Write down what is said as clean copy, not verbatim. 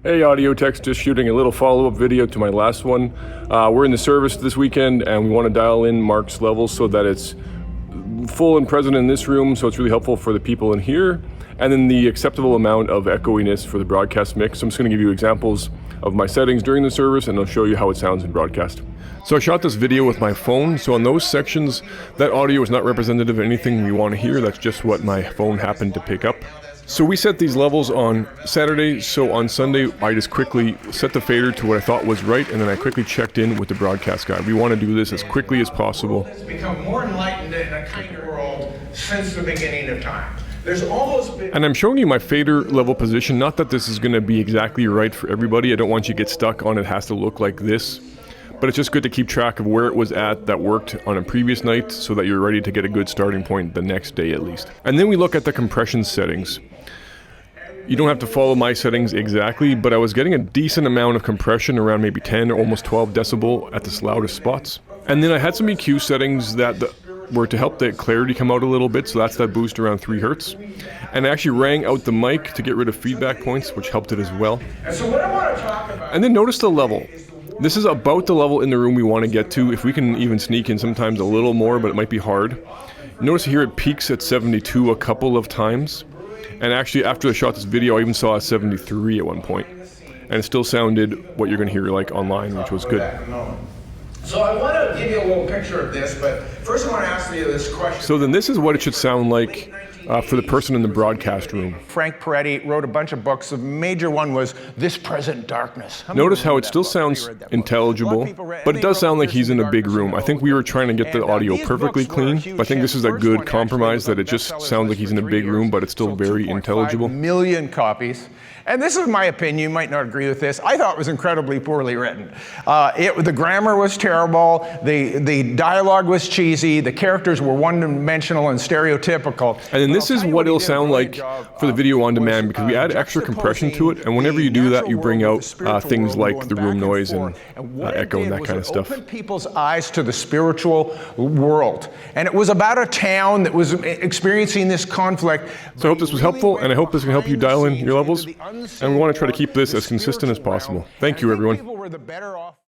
Hey Audio Techs, just shooting a little follow-up video to my last one. We're in the service this weekend and we want to dial in Mark's levels so that it's full and present in this room, so it's really helpful for the people in here, and then the acceptable amount of echoiness for the broadcast mix. So I'm just going to give you examples of my settings during the service and I'll show you how it sounds in broadcast. So I shot this video with my phone, so on those sections that audio is not representative of anything we want to hear. That's just what my phone happened to pick up. So we set these levels on Saturday, so on Sunday I just quickly set the fader to what I thought was right, and then I quickly checked in with the broadcast guy. We want to do this as quickly as possible. It's become more enlightened in a kinder world since the beginning of time. There's almost been... And I'm showing you my fader level position, not that this is going to be exactly right for everybody. I don't want you to get stuck on it has to look like this. But it's just good to keep track of where it was at that worked on a previous night so that you're ready to get a good starting point the next day at least. And then we look at the compression settings. You don't have to follow my settings exactly, but I was getting a decent amount of compression, around maybe 10 or almost 12 decibel at the loudest spots. And then I had some EQ settings that were to help the clarity come out a little bit, so that's that boost around 3 Hertz. And I actually rang out the mic to get rid of feedback points, which helped it as well. And then notice the level. This is about the level in the room we want to get to. If we can even sneak in sometimes a little more, but it might be hard. Notice here it peaks at 72 a couple of times. And actually after I shot this video, I even saw a 73 at one point. And it still sounded what you're going to hear like online, which was good. So I want to give you a little picture of this, but first I want to ask you this question. So then this is what it should sound like for the person in the broadcast room. Frank Peretti wrote a bunch of books. The major one was This Present Darkness. Notice how it still sounds intelligible, but it does sound like he's in a big room. I think we were trying to get the audio perfectly clean, but I think this is a good compromise that it just sounds like he's in a big room, but it's still very intelligible. 2.5 million copies. And this is my opinion, you might not agree with this. I thought it was incredibly poorly written. The grammar was terrible, the dialogue was cheesy, the characters were one-dimensional and stereotypical. And then this is what it'll sound like for the video on demand, because we add extra compression to it, and whenever you do that, you bring out things like the room noise and echo and that kind of stuff. Open people's eyes to the spiritual world. And it was about a town that was experiencing this conflict. So I hope this was helpful, and I hope this can help you dial in your levels. And we want to try to keep this as consistent as possible. Thank you, everyone.